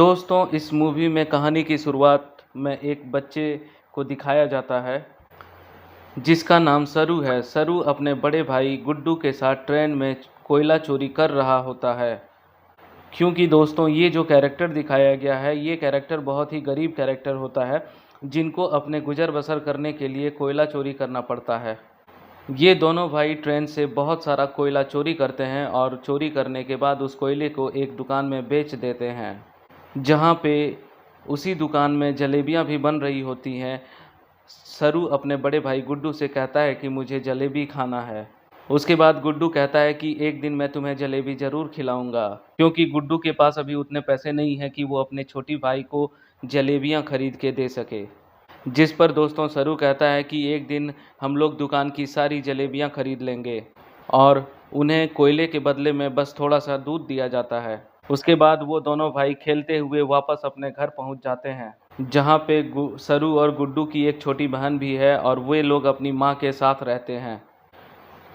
दोस्तों, इस मूवी में कहानी की शुरुआत में एक बच्चे को दिखाया जाता है जिसका नाम सरू है। सरू अपने बड़े भाई गुड्डू के साथ ट्रेन में कोयला चोरी कर रहा होता है। क्योंकि दोस्तों, ये जो कैरेक्टर दिखाया गया है, ये कैरेक्टर बहुत ही गरीब कैरेक्टर होता है जिनको अपने गुजर बसर करने के लिए कोयला चोरी करना पड़ता है। ये दोनों भाई ट्रेन से बहुत सारा कोयला चोरी करते हैं और चोरी करने के बाद उस कोयले को एक दुकान में बेच देते हैं, जहाँ पे उसी दुकान में जलेबियाँ भी बन रही होती हैं। सरू अपने बड़े भाई गुड्डू से कहता है कि मुझे जलेबी खाना है। उसके बाद गुड्डू कहता है कि एक दिन मैं तुम्हें जलेबी ज़रूर खिलाऊंगा, क्योंकि गुड्डू के पास अभी उतने पैसे नहीं हैं कि वो अपने छोटी भाई को जलेबियाँ खरीद के दे सके। जिस पर दोस्तों सरू कहता है कि एक दिन हम लोग दुकान की सारी जलेबियाँ खरीद लेंगे और उन्हें कोयले के बदले में बस थोड़ा सा दूध दिया जाता है। उसके बाद वो दोनों भाई खेलते हुए वापस अपने घर पहुंच जाते हैं, जहां पे सरू और गुड्डू की एक छोटी बहन भी है और वे लोग अपनी माँ के साथ रहते हैं।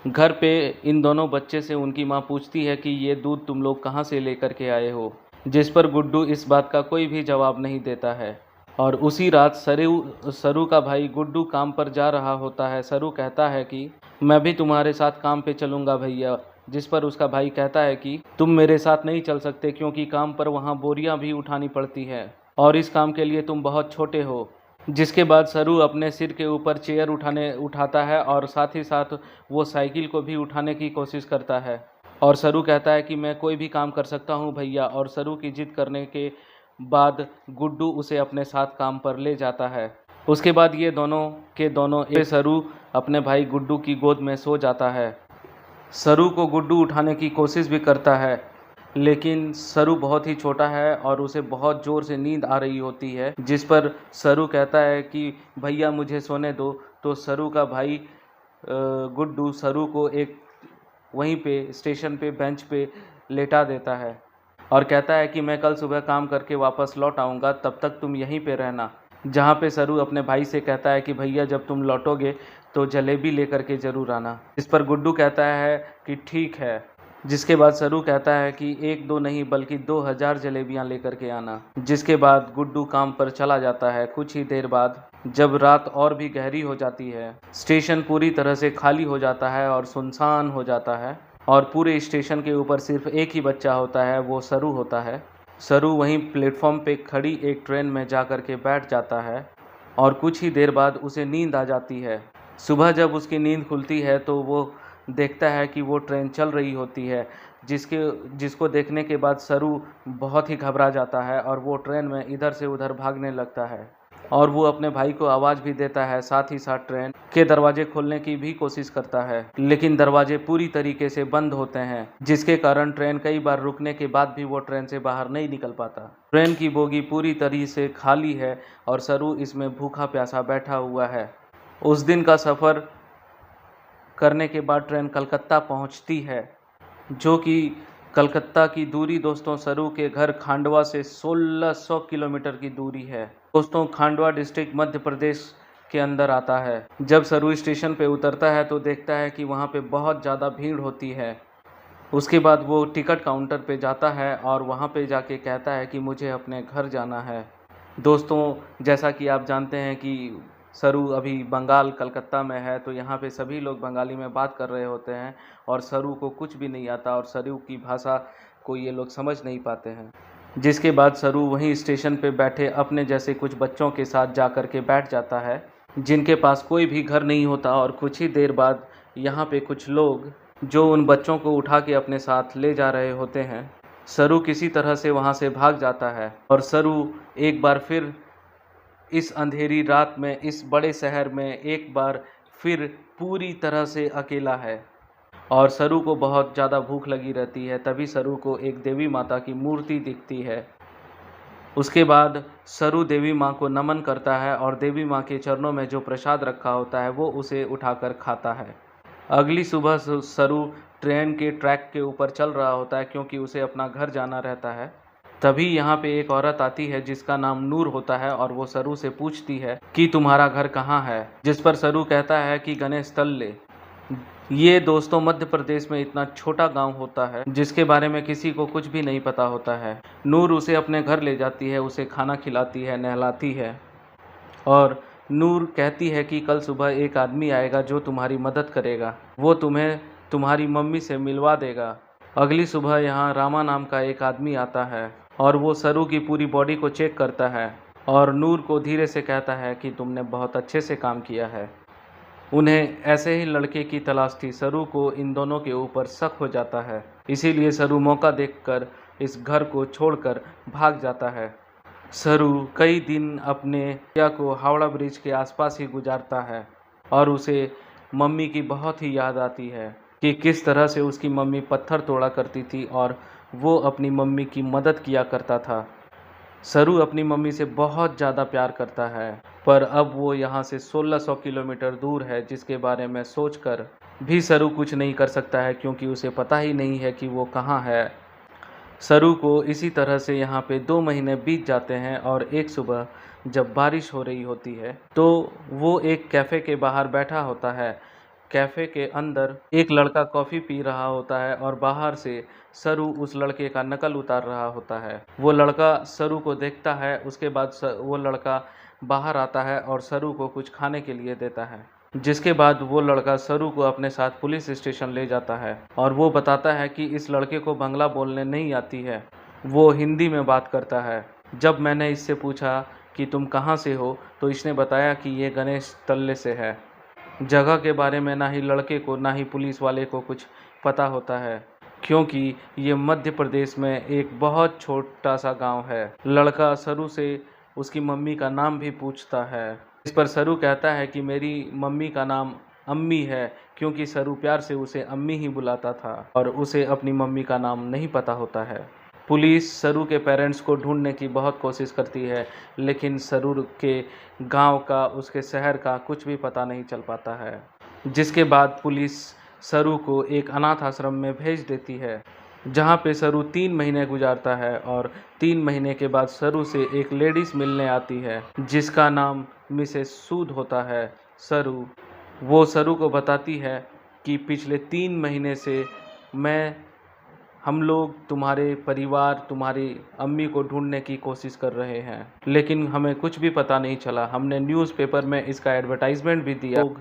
घर पे इन दोनों बच्चे से उनकी माँ पूछती है कि ये दूध तुम लोग कहाँ से लेकर के आए हो, जिस पर गुड्डू इस बात का कोई भी जवाब नहीं देता है। और उसी रात सरू का भाई गुड्डू काम पर जा रहा होता है। सरू कहता है कि मैं भी तुम्हारे साथ काम पे चलूँगा भैया, जिस पर उसका भाई कहता है कि तुम मेरे साथ नहीं चल सकते, क्योंकि काम पर वहाँ बोरियां भी उठानी पड़ती है और इस काम के लिए तुम बहुत छोटे हो। जिसके बाद सरू अपने सिर के ऊपर चेयर उठाता है और साथ ही साथ वो साइकिल को भी उठाने की कोशिश करता है। और सरू कहता है कि मैं कोई भी काम कर सकता हूँ भैया, और सरू की जिद करने के बाद गुड्डू उसे अपने साथ काम पर ले जाता है। उसके बाद ये दोनों सरू अपने भाई गुड्डू की गोद में सो जाता है। सरू को गुड्डू उठाने की कोशिश भी करता है, लेकिन सरू बहुत ही छोटा है और उसे बहुत ज़ोर से नींद आ रही होती है। जिस पर सरू कहता है कि भैया मुझे सोने दो। तो सरू का भाई गुड्डू सरू को एक वहीं पे स्टेशन पे बेंच पे लेटा देता है और कहता है कि मैं कल सुबह काम करके वापस लौट आऊँगा, तब तक तुम यहीं पे रहना। जहाँ पे सरू अपने भाई से कहता है कि भैया जब तुम लौटोगे तो जलेबी लेकर के ज़रूर आना। इस पर गुड्डू कहता है कि ठीक है। जिसके बाद सरू कहता है कि एक दो नहीं बल्कि 2000 जलेबियाँ लेकर के आना। जिसके बाद गुड्डू काम पर चला जाता है। कुछ ही देर बाद जब रात और भी गहरी हो जाती है, स्टेशन पूरी तरह से खाली हो जाता है और सुनसान हो जाता है और पूरे स्टेशन के ऊपर सिर्फ एक ही बच्चा होता है, वो सरू होता है। सरू वहीं प्लेटफॉर्म पे खड़ी एक ट्रेन में जा कर के बैठ जाता है और कुछ ही देर बाद उसे नींद आ जाती है। सुबह जब उसकी नींद खुलती है तो वो देखता है कि वो ट्रेन चल रही होती है, जिसको देखने के बाद सरू बहुत ही घबरा जाता है और वो ट्रेन में इधर से उधर भागने लगता है और वो अपने भाई को आवाज़ भी देता है। साथ ही साथ ट्रेन के दरवाजे खोलने की भी कोशिश करता है, लेकिन दरवाजे पूरी तरीके से बंद होते हैं, जिसके कारण ट्रेन कई बार रुकने के बाद भी वो ट्रेन से बाहर नहीं निकल पाता। ट्रेन की बोगी पूरी तरह से खाली है और सरू इसमें भूखा प्यासा बैठा हुआ है। उस दिन का सफ़र करने के बाद ट्रेन कलकत्ता पहुंचती है, जो कि कलकत्ता की दूरी दोस्तों सरू के घर खांडवा से 1600 किलोमीटर की दूरी है। दोस्तों, खांडवा डिस्ट्रिक्ट मध्य प्रदेश के अंदर आता है। जब सरू स्टेशन पे उतरता है तो देखता है कि वहाँ पे बहुत ज़्यादा भीड़ होती है। उसके बाद वो टिकट काउंटर पे जाता है और वहाँ पे जाके कहता है कि मुझे अपने घर जाना है। दोस्तों, जैसा कि आप जानते हैं कि सरू अभी बंगाल कलकत्ता में है, तो यहाँ पे सभी लोग बंगाली में बात कर रहे होते हैं और सरू को कुछ भी नहीं आता और सरू की भाषा को ये लोग समझ नहीं पाते हैं। जिसके बाद सरू वहीं स्टेशन पे बैठे अपने जैसे कुछ बच्चों के साथ जा कर के बैठ जाता है, जिनके पास कोई भी घर नहीं होता। और कुछ ही देर बाद यहाँ पे कुछ लोग जो उन बच्चों को उठा के अपने साथ ले जा रहे होते हैं। सरू किसी तरह से वहाँ से भाग जाता है और सरू एक बार फिर इस अंधेरी रात में इस बड़े शहर में एक बार फिर पूरी तरह से अकेला है और सरू को बहुत ज़्यादा भूख लगी रहती है। तभी सरू को एक देवी माता की मूर्ति दिखती है। उसके बाद सरू देवी माँ को नमन करता है और देवी माँ के चरणों में जो प्रसाद रखा होता है वो उसे उठाकर खाता है। अगली सुबह सरू ट्रेन के ट्रैक के ऊपर चल रहा होता है, क्योंकि उसे अपना घर जाना रहता है। तभी यहाँ पे एक औरत आती है जिसका नाम नूर होता है और वो सरू से पूछती है कि तुम्हारा घर कहाँ है। जिस पर सरू कहता है कि गणेश तल्ले। ये दोस्तों मध्य प्रदेश में इतना छोटा गांव होता है जिसके बारे में किसी को कुछ भी नहीं पता होता है। नूर उसे अपने घर ले जाती है, उसे खाना खिलाती है, नहलाती है और नूर कहती है कि कल सुबह एक आदमी आएगा जो तुम्हारी मदद करेगा। वो तुम्हें तुम्हारी मम्मी से मिलवा देगा। अगली सुबह यहाँ रामा नाम का एक आदमी आता है और वो सरू की पूरी बॉडी को चेक करता है और नूर को धीरे से कहता है कि तुमने बहुत अच्छे से काम किया है। उन्हें ऐसे ही लड़के की तलाश थी। सरू को इन दोनों के ऊपर शक हो जाता है, इसीलिए सरू मौका देखकर इस घर को छोड़कर भाग जाता है। सरू कई दिन अपने या को हावड़ा ब्रिज के आसपास ही गुजारता है और उसे मम्मी की बहुत ही याद आती है कि किस तरह से उसकी मम्मी पत्थर तोड़ा करती थी और वो अपनी मम्मी की मदद किया करता था। सरू अपनी मम्मी से बहुत ज़्यादा प्यार करता है, पर अब वो यहाँ से 1600 किलोमीटर दूर है, जिसके बारे में सोचकर भी सरू कुछ नहीं कर सकता है क्योंकि उसे पता ही नहीं है कि वो कहाँ है। सरू को इसी तरह से यहाँ पे 2 महीने बीत जाते हैं और एक सुबह जब बारिश हो रही होती है तो वो एक कैफ़े के बाहर बैठा होता है। कैफ़े के अंदर एक लड़का कॉफ़ी पी रहा होता है और बाहर से सरू उस लड़के का नकल उतार रहा होता है। वो लड़का सरू को देखता है, उसके बाद वो लड़का बाहर आता है और सरू को कुछ खाने के लिए देता है, जिसके बाद वो लड़का सरू को अपने साथ पुलिस स्टेशन ले जाता है और वो बताता है कि इस लड़के को बंगला बोलने नहीं आती है, वो हिंदी में बात करता है। जब मैंने इससे पूछा कि तुम कहाँ से हो तो इसने बताया कि ये गणेश तल्ले से है। जगह के बारे में ना ही लड़के को ना ही पुलिस वाले को कुछ पता होता है क्योंकि ये मध्य प्रदेश में एक बहुत छोटा सा गांव है। लड़का सरू से उसकी मम्मी का नाम भी पूछता है, इस पर सरू कहता है कि मेरी मम्मी का नाम अम्मी है, क्योंकि सरू प्यार से उसे अम्मी ही बुलाता था और उसे अपनी मम्मी का नाम नहीं पता होता है। पुलिस सरू के पेरेंट्स को ढूंढने की बहुत कोशिश करती है, लेकिन सरू के गांव का, उसके शहर का कुछ भी पता नहीं चल पाता है। जिसके बाद पुलिस सरू को एक अनाथ आश्रम में भेज देती है, जहाँ पे सरू 3 महीने गुजारता है और 3 महीने के बाद सरू से एक लेडीज़ मिलने आती है जिसका नाम मिसेस सूद होता है। वो सरू को बताती है कि पिछले 3 महीने से हम लोग तुम्हारे परिवार, तुम्हारी अम्मी को ढूंढने की कोशिश कर रहे हैं, लेकिन हमें कुछ भी पता नहीं चला। हमने न्यूज़पेपर में इसका एडवर्टाइजमेंट भी दिया। लोग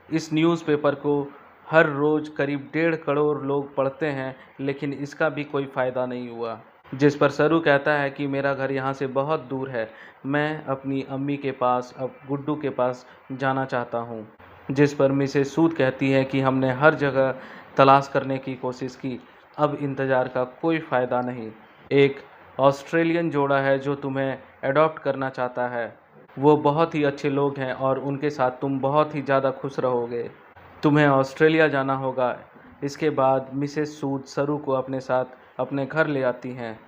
इस न्यूज़पेपर को हर रोज़ करीब 1.5 करोड़ लोग पढ़ते हैं, लेकिन इसका भी कोई फ़ायदा नहीं हुआ। जिस पर सरू कहता है कि मेरा घर यहाँ से बहुत दूर है, मैं अपनी अम्मी के पास, अब गुड्डू के पास जाना चाहता हूँ। जिस पर मिसेस सूद कहती है कि हमने हर जगह तलाश करने की कोशिश की, अब इंतज़ार का कोई फ़ायदा नहीं। एक ऑस्ट्रेलियन जोड़ा है जो तुम्हें अडॉप्ट करना चाहता है। वो बहुत ही अच्छे लोग हैं और उनके साथ तुम बहुत ही ज़्यादा खुश रहोगे। तुम्हें ऑस्ट्रेलिया जाना होगा। इसके बाद मिसेस सूद सरू को अपने साथ अपने घर ले आती हैं,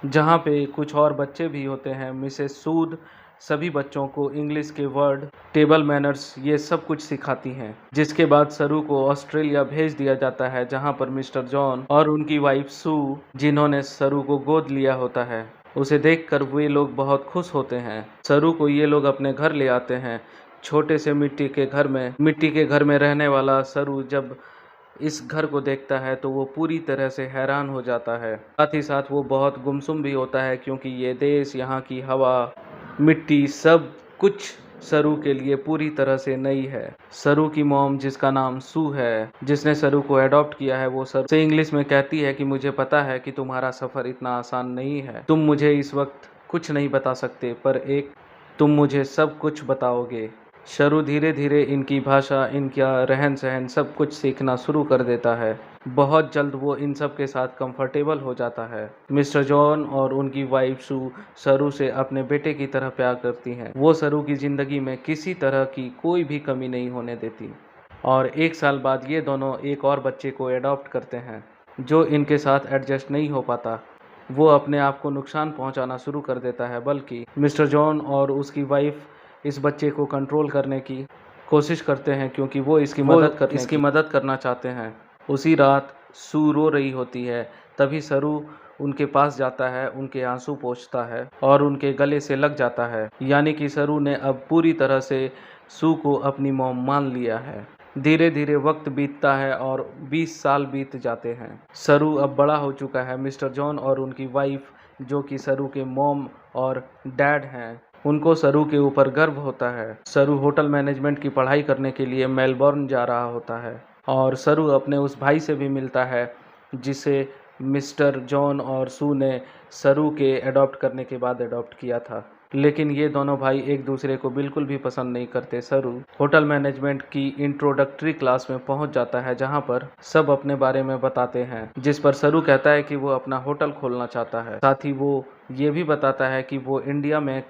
जहाँ पे कुछ और बच्चे भी होते हैं। मिसेस सूद सभी बच्चों को इंग्लिश के वर्ड, टेबल मैनर्स, ये सब कुछ सिखाती हैं। जिसके बाद सरू को ऑस्ट्रेलिया भेज दिया जाता है, जहाँ पर मिस्टर जॉन और उनकी वाइफ सू, जिन्होंने सरू को गोद लिया होता है, उसे देखकर वे लोग बहुत खुश होते हैं। सरू को ये लोग अपने घर ले आते हैं, छोटे से मिट्टी के घर में रहने वाला सरू जब इस घर को देखता है तो वो पूरी तरह से हैरान हो जाता है। साथ ही साथ वो बहुत गुमसुम भी होता है, क्योंकि ये देश, यहाँ की हवा, मिट्टी, सब कुछ सरू के लिए पूरी तरह से नई है। सरू की मॉम, जिसका नाम सू है, जिसने सरू को अडॉप्ट किया है, वो सरू से इंग्लिश में कहती है कि मुझे पता है कि तुम्हारा सफ़र इतना आसान नहीं है। तुम मुझे इस वक्त कुछ नहीं बता सकते, पर तुम मुझे सब कुछ बताओगे। सरू धीरे धीरे इनकी भाषा, इनका रहन सहन सब कुछ सीखना शुरू कर देता है। बहुत जल्द वो इन सब के साथ कंफर्टेबल हो जाता है। मिस्टर जॉन और उनकी वाइफ सू सरू से अपने बेटे की तरह प्यार करती हैं। वो सरू की ज़िंदगी में किसी तरह की कोई भी कमी नहीं होने देती। और 1 साल बाद ये दोनों एक और बच्चे को एडॉप्ट करते हैं, जो इनके साथ एडजस्ट नहीं हो पाता। वो अपने आप को नुकसान पहुंचाना शुरू कर देता है, बल्कि मिस्टर जॉन और उसकी वाइफ इस बच्चे को कंट्रोल करने की कोशिश करते हैं, क्योंकि वो इसकी मदद करना चाहते हैं। उसी रात सू रो रही होती है, तभी सरू उनके पास जाता है, उनके आंसू पोंछता है और उनके गले से लग जाता है। यानी कि सरू ने अब पूरी तरह से सू को अपनी मॉम मान लिया है। धीरे धीरे वक्त बीतता है और 20 साल बीत जाते हैं। सरू अब बड़ा हो चुका है। मिस्टर जॉन और उनकी वाइफ, जो कि सरू के मॉम और डैड हैं, उनको सरू के ऊपर गर्व होता है। सरू होटल मैनेजमेंट की पढ़ाई करने के लिए मेलबर्न जा रहा होता है और सरू अपने उस भाई से भी मिलता है जिसे मिस्टर जॉन और सू ने सरू के अडॉप्ट करने के बाद अडॉप्ट किया था। लेकिन ये दोनों भाई एक दूसरे को बिल्कुल भी पसंद नहीं करते। सरू होटल मैनेजमेंट की इंट्रोडक्टरी क्लास में पहुंच जाता है जहां पर सब अपने बारे में बताते हैं, जिस पर सरू कहता है कि वो अपना होटल खोलना चाहता है। साथ ही वो ये भी बताता है कि वो इंडिया में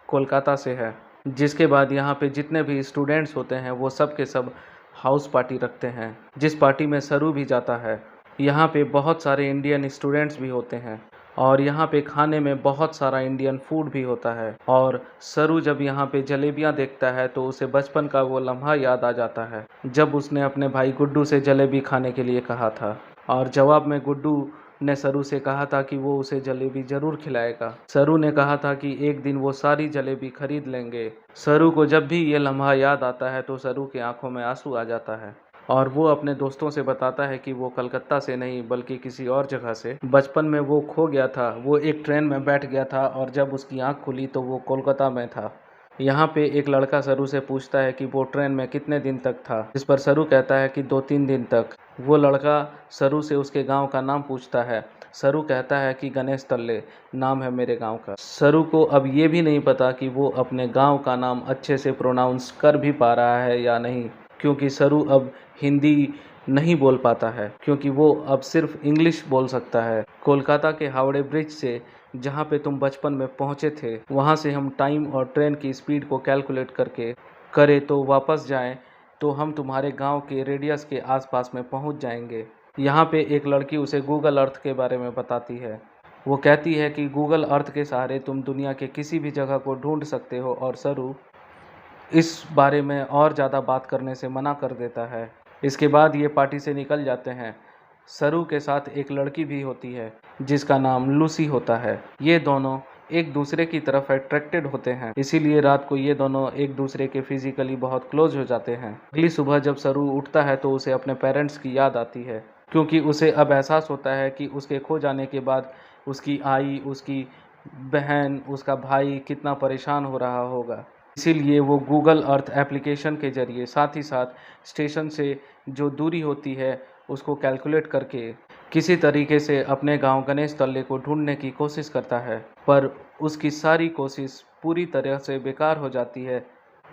कोलकाता से है। जिसके बाद यहाँ पे जितने भी स्टूडेंट्स होते हैं वो सब के सब हाउस पार्टी रखते हैं, जिस पार्टी में सरू भी जाता है। यहाँ पे बहुत सारे इंडियन स्टूडेंट्स भी होते हैं और यहाँ पे खाने में बहुत सारा इंडियन फूड भी होता है। और सरू जब यहाँ पे जलेबियाँ देखता है तो उसे बचपन का वो लम्हा याद आ जाता है जब उसने अपने भाई गुड्डू से जलेबी खाने के लिए कहा था और जवाब में गुड्डू ने सरू से कहा था कि वो उसे जलेबी जरूर खिलाएगा। सरू ने कहा था कि एक दिन वो सारी जलेबी खरीद लेंगे। सरू को जब भी ये लम्हा याद आता है तो सरू की आंखों में आंसू आ जाता है और वो अपने दोस्तों से बताता है कि वो कलकत्ता से नहीं बल्कि किसी और जगह से बचपन में वो खो गया था। वो एक ट्रेन में बैठ गया था और जब उसकी आंख खुली तो वो कोलकाता में था। यहाँ पे एक लड़का सरू से पूछता है कि वो ट्रेन में कितने दिन तक था, जिस पर सरू कहता है कि 2-3 दिन तक। वो लड़का सरू से उसके गांव का नाम पूछता है। सरू कहता है कि गणेश तल्ले नाम है मेरे गांव का। सरू को अब ये भी नहीं पता कि वो अपने गांव का नाम अच्छे से प्रोनाउंस कर भी पा रहा है या नहीं, क्योंकि सरू अब हिंदी नहीं बोल पाता है, क्योंकि वो अब सिर्फ इंग्लिश बोल सकता है। कोलकाता के हावड़े ब्रिज से जहाँ पे तुम बचपन में पहुँचे थे, वहाँ से हम टाइम और ट्रेन की स्पीड को कैलकुलेट करके करें तो वापस जाएं तो हम तुम्हारे गांव के रेडियस के आसपास में पहुँच जाएंगे। यहाँ पे एक लड़की उसे गूगल अर्थ के बारे में बताती है। वो कहती है कि गूगल अर्थ के सहारे तुम दुनिया के किसी भी जगह को ढूंढ सकते हो और सरू इस बारे में और ज़्यादा बात करने से मना कर देता है। इसके बाद ये पार्टी से निकल जाते हैं। सरू के साथ एक लड़की भी होती है जिसका नाम लूसी होता है। ये दोनों एक दूसरे की तरफ अट्रैक्टेड होते हैं, इसीलिए रात को ये दोनों एक दूसरे के फिजिकली बहुत क्लोज हो जाते हैं। अगली सुबह जब सरू उठता है तो उसे अपने पेरेंट्स की याद आती है, क्योंकि उसे अब एहसास होता है कि उसके खो जाने के बाद उसकी आई, उसकी बहन, उसका भाई कितना परेशान हो रहा होगा। इसीलिए वो गूगल अर्थ एप्लीकेशन के ज़रिए साथ ही साथ स्टेशन से जो दूरी होती है उसको कैलकुलेट करके किसी तरीके से अपने गांव गणेश तल्ले को ढूंढने की कोशिश करता है, पर उसकी सारी कोशिश पूरी तरह से बेकार हो जाती है।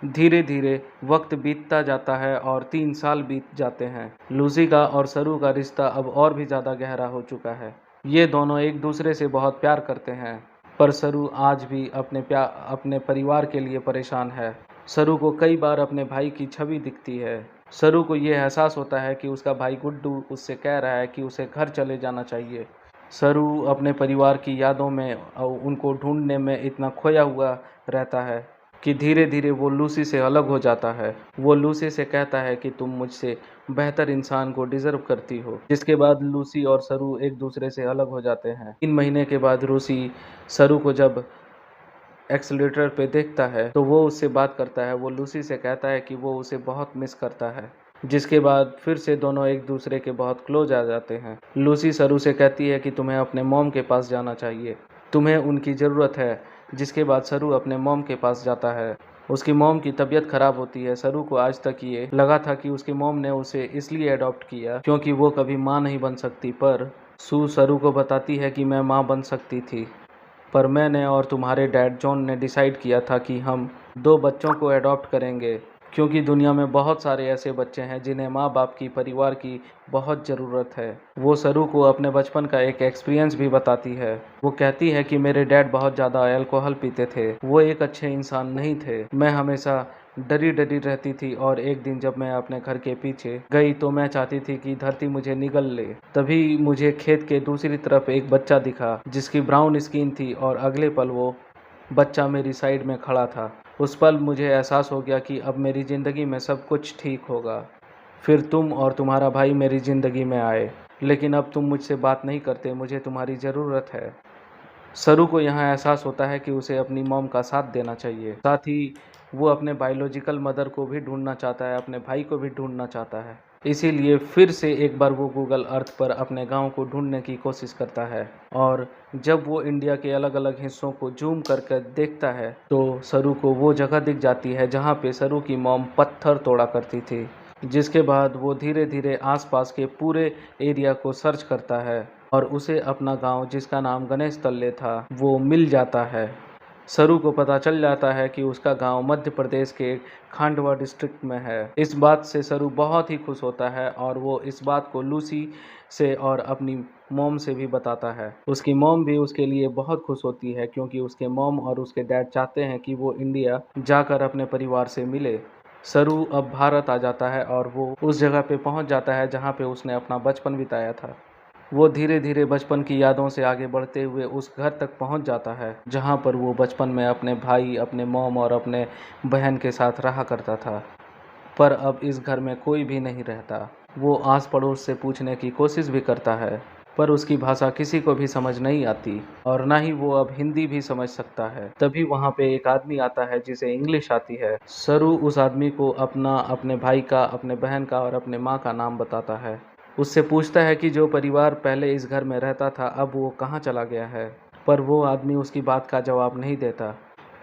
धीरे धीरे वक्त बीतता जाता है और 3 साल बीत जाते हैं। लूसी का और सरू का रिश्ता अब और भी ज़्यादा गहरा हो चुका है। ये दोनों एक दूसरे से बहुत प्यार करते हैं, पर सरू आज भी अपने परिवार के लिए परेशान है। सरू को कई बार अपने भाई की छवि दिखती है। सरू को ये एहसास होता है कि उसका भाई गुड्डू उससे कह रहा है कि उसे घर चले जाना चाहिए। सरू अपने परिवार की यादों में और उनको ढूंढने में इतना खोया हुआ रहता है कि धीरे धीरे वो लूसी से अलग हो जाता है। वो लूसी से कहता है कि तुम मुझसे बेहतर इंसान को डिज़र्व करती हो। जिसके बाद लूसी और सरू एक दूसरे से अलग हो जाते हैं। 3 महीने के बाद लूसी सरू को जब एक्सीलेटर पे देखता है तो वो उससे बात करता है। वो लूसी से कहता है कि वो उसे बहुत मिस करता है। जिसके बाद फिर से दोनों एक दूसरे के बहुत क्लोज आ जाते हैं। लूसी सरू से कहती है कि तुम्हें अपने मॉम के पास जाना चाहिए, तुम्हें उनकी ज़रूरत है। जिसके बाद सरू अपने मॉम के पास जाता है। उसकी मॉम की तबीयत ख़राब होती है। सरू को आज तक ये लगा था कि उसकी मॉम ने उसे इसलिए अडॉप्ट किया क्योंकि वो कभी माँ नहीं बन सकती, पर सू सरू को बताती है कि मैं माँ बन सकती थी, पर मैंने और तुम्हारे डैड जॉन ने डिसाइड किया था कि हम 2 बच्चों को अडॉप्ट करेंगे, क्योंकि दुनिया में बहुत सारे ऐसे बच्चे हैं जिन्हें माँ बाप की, परिवार की बहुत ज़रूरत है। वो सरू को अपने बचपन का एक एक्सपीरियंस भी बताती है। वो कहती है कि मेरे डैड बहुत ज़्यादा अल्कोहल पीते थे, वो एक अच्छे इंसान नहीं थे। मैं हमेशा डरी डरी रहती थी और एक दिन जब मैं अपने घर के पीछे गई तो मैं चाहती थी कि धरती मुझे निगल ले। तभी मुझे खेत के दूसरी तरफ एक बच्चा दिखा जिसकी ब्राउन स्किन थी और अगले पल वो बच्चा मेरी साइड में खड़ा था। उस पल मुझे एहसास हो गया कि अब मेरी ज़िंदगी में सब कुछ ठीक होगा। फिर तुम और तुम्हारा भाई मेरी ज़िंदगी में आए, लेकिन अब तुम मुझसे बात नहीं करते। मुझे तुम्हारी ज़रूरत है। सरू को यहाँ एहसास होता है कि उसे अपनी मॉम का साथ देना चाहिए। साथ ही वो अपने बायोलॉजिकल मदर को भी ढूंढना चाहता है, अपने भाई को भी ढूंढना चाहता है। इसीलिए फिर से एक बार वो गूगल अर्थ पर अपने गांव को ढूंढने की कोशिश करता है और जब वो इंडिया के अलग अलग हिस्सों को जूम कर देखता है तो सरू को वो जगह दिख जाती है जहाँ पे सरू की मॉम पत्थर तोड़ा करती थी। जिसके बाद वो धीरे धीरे आसपास के पूरे एरिया को सर्च करता है और उसे अपना गांव, जिसका नाम गणेश तल्ले था, वो मिल जाता है। सरू को पता चल जाता है कि उसका गांव मध्य प्रदेश के खांडवा डिस्ट्रिक्ट में है। इस बात से सरू बहुत ही खुश होता है और वो इस बात को लूसी से और अपनी मॉम से भी बताता है। उसकी मॉम भी उसके लिए बहुत खुश होती है क्योंकि उसके मॉम और उसके डैड चाहते हैं कि वो इंडिया जाकर अपने परिवार से मिले। सरू अब भारत आ जाता है और वो उस जगह पे पहुंच जाता है जहां पे उसने अपना बचपन बिताया था। वो धीरे धीरे बचपन की यादों से आगे बढ़ते हुए उस घर तक पहुंच जाता है जहां पर वो बचपन में अपने भाई, अपने मॉम और अपने बहन के साथ रहा करता था। पर अब इस घर में कोई भी नहीं रहता। वो आस पड़ोस से पूछने की कोशिश भी करता है पर उसकी भाषा किसी को भी समझ नहीं आती और ना ही वो अब हिंदी भी समझ सकता है। तभी वहाँ पे एक आदमी आता है जिसे इंग्लिश आती है। सरू उस आदमी को अपना, अपने भाई का, अपने बहन का और अपने माँ का नाम बताता है। उससे पूछता है कि जो परिवार पहले इस घर में रहता था अब वो कहाँ चला गया है, पर वो आदमी उसकी बात का जवाब नहीं देता।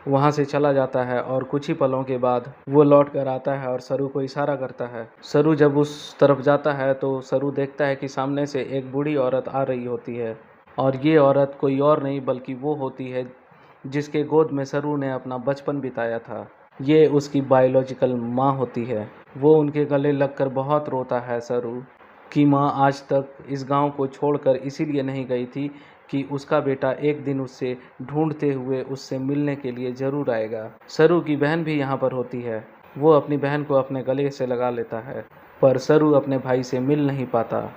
वहाँ से चला जाता है और कुछ ही पलों के बाद वो लौट कर आता है और सरू को इशारा करता है। सरू जब उस तरफ जाता है तो सरू देखता है कि सामने से एक बूढ़ी औरत आ रही होती है और ये औरत कोई और नहीं बल्कि वो होती है जिसके गोद में सरू ने अपना बचपन बिताया था। ये उसकी बायोलॉजिकल माँ होती है। वो उनके गले लगकर बहुत रोता है सरू कि माँ आज तक इस गांव को छोड़कर इसीलिए नहीं गई थी कि उसका बेटा एक दिन उससे ढूंढते हुए उससे मिलने के लिए ज़रूर आएगा। सरू की बहन भी यहाँ पर होती है। वो अपनी बहन को अपने गले से लगा लेता है पर सरू अपने भाई से मिल नहीं पाता।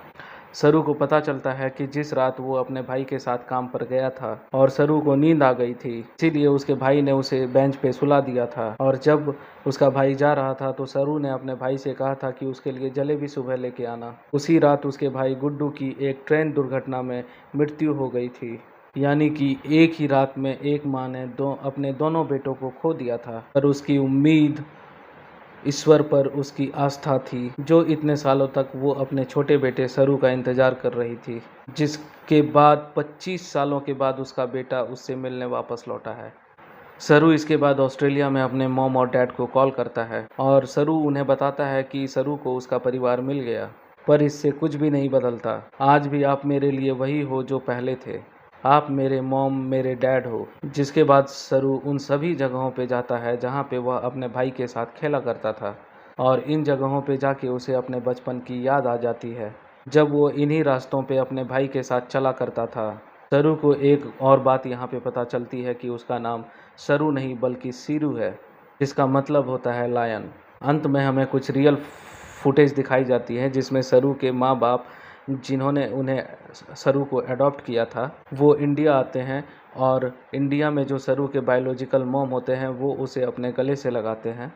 सरू को पता चलता है कि जिस रात वो अपने भाई के साथ काम पर गया था और सरू को नींद आ गई थी, इसीलिए उसके भाई ने उसे बेंच पे सुला दिया था और जब उसका भाई जा रहा था तो सरू ने अपने भाई से कहा था कि उसके लिए जलेबी सुबह लेके आना। उसी रात उसके भाई गुड्डू की एक ट्रेन दुर्घटना में मृत्यु हो गई थी। यानी कि एक ही रात में एक माँ ने अपने दोनों बेटों को खो दिया था। पर उसकी उम्मीद, ईश्वर पर उसकी आस्था थी जो इतने सालों तक वो अपने छोटे बेटे सरू का इंतज़ार कर रही थी, जिसके बाद 25 सालों के बाद उसका बेटा उससे मिलने वापस लौटा है। सरू इसके बाद ऑस्ट्रेलिया में अपने मॉम और डैड को कॉल करता है और सरू उन्हें बताता है कि सरू को उसका परिवार मिल गया। पर इससे कुछ भी नहीं बदलता। आज भी आप मेरे लिए वही हो जो पहले थे। आप मेरे मॉम, मेरे डैड हो। जिसके बाद सरू उन सभी जगहों पे जाता है जहाँ पे वह अपने भाई के साथ खेला करता था और इन जगहों पे जाके उसे अपने बचपन की याद आ जाती है जब वो इन्हीं रास्तों पे अपने भाई के साथ चला करता था। सरू को एक और बात यहाँ पे पता चलती है कि उसका नाम सरू नहीं बल्कि सीरू है, जिसका मतलब होता है लायन। अंत में हमें कुछ रियल फुटेज दिखाई जाती है जिसमें सरू के माँ बाप, जिन्होंने उन्हें, सरू को अडॉप्ट किया था, वो इंडिया आते हैं और इंडिया में जो सरू के बायोलॉजिकल मॉम होते हैं वो उसे अपने गले से लगाते हैं